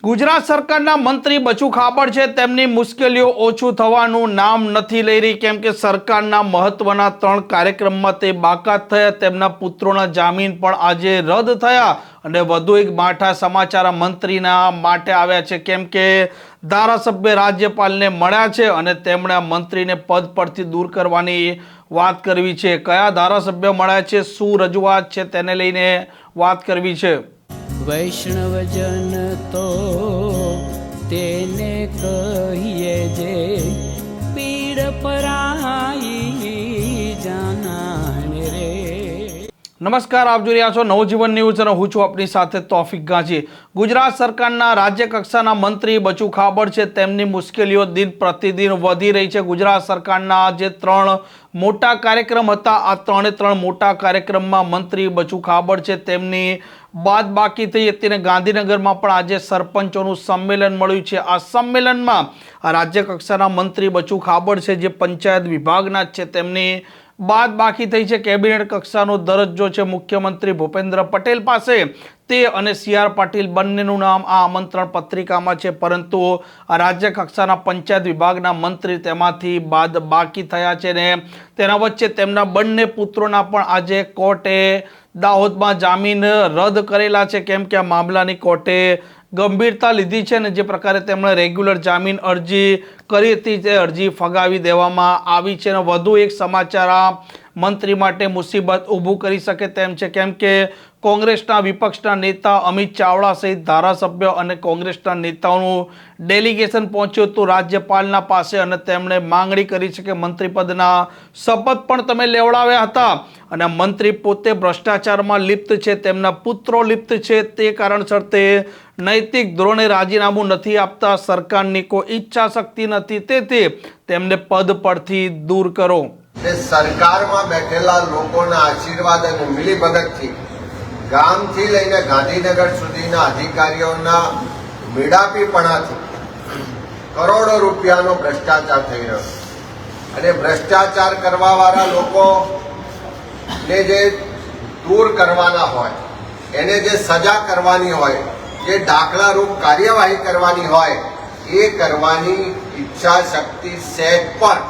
ગુજરાત સરકારના મંત્રી બચુ ખાબડ છે તેમની મુશ્કેલીઓ ઓછું થવાનું નામ નથી લઈ રહી, કેમ કે સરકારના મહત્વના 3 કાર્યક્રમમાં તે બાકાત થયા. તેમના પુત્રોના જામીન પણ આજે રદ થયા અને વધુ એક માઠા સમાચાર મંત્રીના માટે આવ્યા છે, કેમ કે ધારાસભ્ય રાજ્યપાલને મળ્યા છે અને તેમણે મંત્રીને પદ પરથી દૂર કરવાની વાત કરવી છે. કયા ધારાસભ્ય મળ્યા છે, શું રજૂઆત છે, તેને લઈને વાત કરવી છે. વૈષ્ણવજન તો તેને કહીએ જે પીડ પરાઈ જાનાને રે. નમસ્કાર, આપ જોઈ રહ્યા છો નવજીવન ન્યૂઝ અને હું છું આપની સાથે તોફિક ગાંચી. ગુજરાત સરકારના રાજ્ય કક્ષાના મંત્રી બચુ ખાબડ છે તેમની મુશ્કેલીઓ દિન પ્રતિદિન વધી રહી છે. ગુજરાત સરકારના જે 3 મોટા કાર્યક્રમ હતા, આ 3 મોટા કાર્યક્રમમાં મંત્રી બચુ ખાબડ છે તેમની બાદ બાકી થઈ હતી અને ગાંધીનગરમાં પણ આજે સરપંચોનું સંમેલન મળ્યું છે. આ સંમેલનમાં રાજ્ય કક્ષાના મંત્રી બચુ ખાબડ છે જે પંચાયત વિભાગના છે તેમની બાદ બાકી થઈ છે. કેબિનેટ કક્ષાનો દરજ્જો છે મુખ્યમંત્રી ભૂપેન્દ્ર પટેલ પાસે, તે અને CR પાટીલ બંનેનું નામ આ આમંત્રણ પત્રિકામાં છે, પરંતુ રાજ્ય કક્ષાના પંચાયત વિભાગના મંત્રી તેમાંથી બાદ બાકી થયા છે ને તેના વચ્ચે તેમના બંને પુત્રોના પણ આજે કોર્ટે દાહોદમાં જામીન રદ કરેલા છે, કેમ કે આ મામલાની કોર્ટે ગંભીરતા લીધી છે અને જે પ્રકારે તેમણે રેગ્યુલર જામીન અરજી કરી હતી તે અરજી ફગાવી દેવામાં આવી છે. અને વધુ એક સમાચાર આ મંત્રી માટે મુસીબત ઊભું કરી શકે તેમ છે, કેમ કે કોંગ્રેસના વિપક્ષના નેતા અમિત ચાવડા સહિત ધારાસભ્યો અને કોંગ્રેસના નેતાઓનું ડેલિગેશન પહોંચ્યું હતું રાજ્યપાલના પાસે અને તેમણે માંગણી કરી છે કે મંત્રીપદના શપથ પણ તમે લેવડાવ્યા હતા અને મંત્રી પોતે ભ્રષ્ટાચારમાં લિપ્ત છે, તેમના પુત્રો લિપ્ત છે, તે કારણસર તે નૈતિક ધોરણે રાજીનામું નથી આપતા, સરકારની કોઈ ઈચ્છા શક્તિ નથી, તેથી તેમને પદ પરથી દૂર કરો. સરકારમાં બેઠેલા લોકોના આશીર્વાદ અને મિલીભગતથી ગામથી લઈને ગાંધીનગર સુધીના અધિકારીઓના મેળાપીપણાથી કરોડો રૂપિયાનો ભ્રષ્ટાચાર થઈ રહ્યો અને ભ્રષ્ટાચાર કરવાવાળા લોકોને જે દૂર કરવાના હોય, એને જે સજા કરવાની હોય, જે દાખલારૂપ કાર્યવાહી કરવાની હોય, એ કરવાની ઈચ્છા શક્તિ સહેજ પણ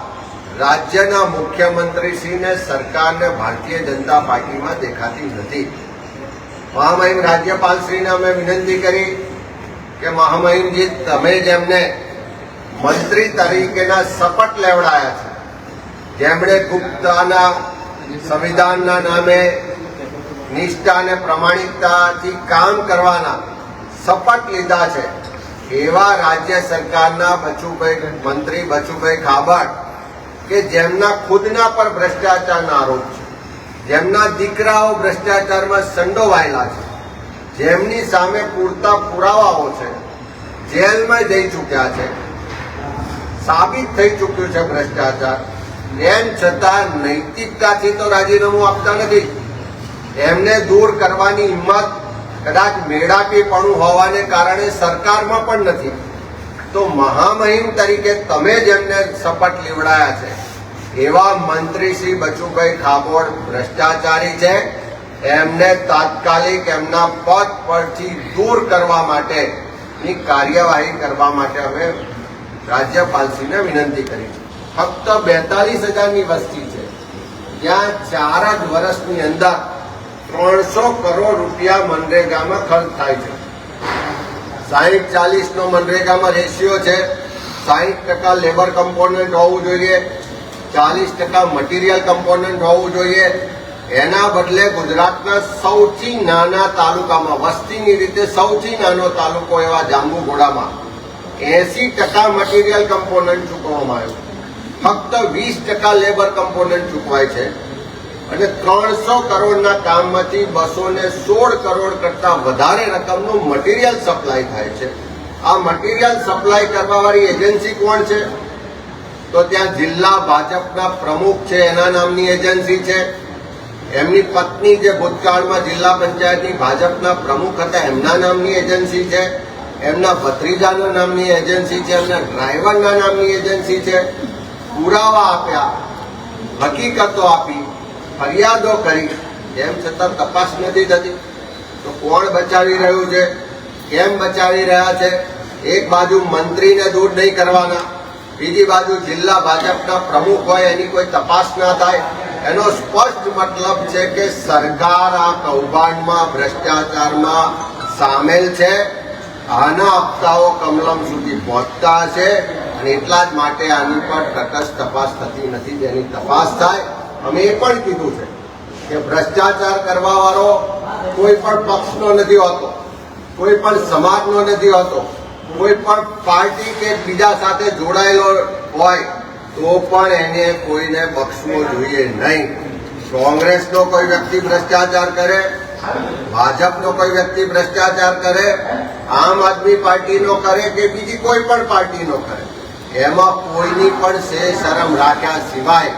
રાજ્યના મુખ્યમંત્રીશ્રીને, સરકારને, ભારતીય જનતા પાર્ટીમાં દેખાતી નથી. મહામહિમ રાજ્યપાલશ્રીને અમે વિનંતી કરી કે મહામહિમજી, તમે જેમને મંત્રી તરીકેના શપથ લેવડાયા છે, જેમણે ગુપ્તાના સંવિધાનના નામે નિષ્ઠા અને પ્રમાણિકતાથી કામ કરવાના શપથ લીધા છે, એવા રાજ્ય સરકારના મંત્રી બચુભાઈ ખાબડ કે જેમના ખુદના પર ભ્રષ્ટાચારના આરોપ છે, જેમના દીકરાઓ ભ્રષ્ટાચારમાં સંડોવાયેલા છે, જેમની સામે પૂરતા પુરાવાઓ છે, જેલમાં જઈ ચૂક્યા છે, સાબિત થઈ ચૂક્યું છે ભ્રષ્ટાચાર, એમ છતાં નૈતિકતાથી તો રાજીનામું આપતા નથી. એમને દૂર કરવાની હિંમત કદાચ મેળાપીપણું હોવાને કારણે સરકારમાં પણ નથી. તો મહામહિમ તરીકે તમે જેમને શપથ લેવડાયા છે એવા મંત્રી શ્રી બચુભાઈ ખાબડ ભ્રષ્ટાચારી છે, એમને તાત્કાલિક એમના પદ પરથી દૂર કરવા માટેની કાર્યવાહી કરવા માટે અમે રાજ્યપાલશ્રીને વિનંતી કરી છે. ફક્ત 42,000ની વસ્તી છે, ત્યાં 4 જ વર્ષની અંદર 300 કરોડ રૂપિયા મનરેગામાં ખર્ચ થાય છે. 60-40 મનરેગામાં રેશિયો છે. 60% લેબર કમ્પોનન્ટ હોવું જોઈએ, 40% મટીરિયલ કમ્પોનન્ટ હોવું જોઈએ. એના બદલે ગુજરાતના સૌથી નાના તાલુકામાં, વસ્તીની રીતે સૌથી નાનો તાલુકો એવા જાંબુઘોડામાં 80% મટીરિયલ કમ્પોનન્ટ ચૂકવવામાં આવ્યું, ફક્ત 20% લેબર કમ્પોનન્ટ ચૂકવાય છે અને 300 કરોડના કામમાંથી 216 કરોડ કરતા વધારે રકમનું મટીરિયલ સપ્લાય થાય છે. આ મટીરિયલ સપ્લાય કરવાવાળી એજન્સી કોણ છે? તો ત્યાં જિલ્લા ભાજપના પ્રમુખ છે, એના નામની એજન્સી છે. એમની પત્ની જે ભૂતકાળમાં જિલ્લા પંચાયતની ભાજપના પ્રમુખ હતા, એમના નામની એજન્સી છે. એમના ભત્રીજાના નામની એજન્સી છે. એમના ડ્રાઈવરના નામની એજન્સી છે. પુરાવા આપ્યા, હકીકતો આપી, ફરિયાદો કરી, એમ છતાં તપાસ નથી થતી. તો કોણ બચાવી રહ્યું છે? કેમ બચાવી રહ્યા છે? એક બાજુ મંત્રીને દૂર નહીં કરવાના, બીજી બાજુ જિલ્લા ભાજપના પ્રમુખ હોય એની કોઈ તપાસ ના થાય, એનો સ્પષ્ટ મતલબ છે કે સરકાર આ કૌભાંડમાં ભ્રષ્ટાચારમાં સામેલ છે. આના હપ્તાઓ કમલમ સુધી પહોંચતા હશે અને એટલા જ માટે આની પર તટસ્થ તપાસ થતી નથી. જેની તપાસ થાય. અમે એ પણ કીધું છે કે ભ્રષ્ટાચાર કરવા વાળો કોઈ પણ પક્ષનો નથી હોતો, કોઈ પણ સમાજનો નથી હોતો, કોઈ પણ પાર્ટી કે બીજા સાથે જોડાયેલો હોય તો પણ એને કોઈને બક્ષવો જોઈએ નહીં. કોંગ્રેસનો કોઈ વ્યક્તિ ભ્રષ્ટાચાર કરે, ભાજપનો કોઈ વ્યક્તિ ભ્રષ્ટાચાર કરે, આમ આદમી પાર્ટીનો કરે કે બીજી કોઈ પણ પાર્ટીનો કરે, એમાં કોઈની પણ શરમ રાખ્યા સિવાય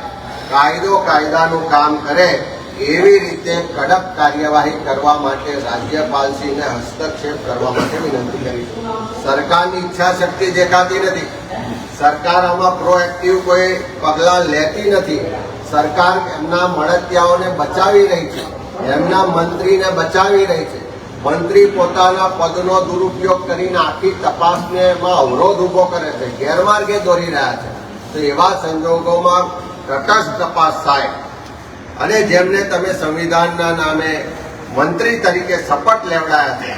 કાયદાનું કામ કરે એવી રીતે કડક કાર્યવાહી કરવા માટે રાજ્યપાલશ્રીને હસ્તક્ષેપ કરવા માટે વિનંતી કરી. સરકારની ઈચ્છા શક્તિ દેખાતી નથી. સરકાર આમાં પ્રોએક્ટિવ કોઈ પગલાં લેતી નથી. સરકાર એમના મળતિયાઓને બચાવી રહી છે, એમના મંત્રીને બચાવી રહી છે. મંત્રી પોતાના પદનો દુરુપયોગ કરીને આખી તપાસને એમાં અવરોધ ઉભો કરે છે, ગેરમાર્ગે દોરી રહ્યા છે. તો એવા સંજોગોમાં તટસ્થ તપાસ થાય અને જેમને તમે સંવિધાનના નામે મંત્રી તરીકે શપથ લેવડાયા છે,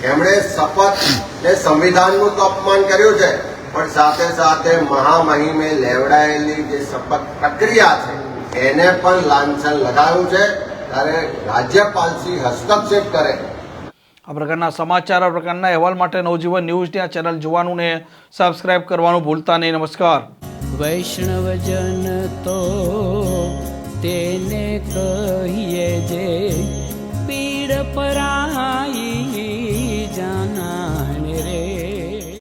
એમણે શપથ ને સંવિધાનનું તો અપમાન કર્યું છે, પણ સાથે સાથે મહામહિમે લેવડાયેલી જે શપથ પ્રક્રિયા છે એને પણ લાંછન લગાવ્યું છે. ત્યારે રાજ્યપાલશ્રી હસ્તક્ષેપ કરે. આ પ્રકારના સમાચાર, આ પ્રકારના અહેવાલ માટે નવજીવન ન્યૂઝની આ ચેનલ જોવાનું ને સબસ્ક્રાઇબ કરવાનું ભૂલતા નહીં. નમસ્કાર. વૈષ્ણવજન તો તેને કહીએ જે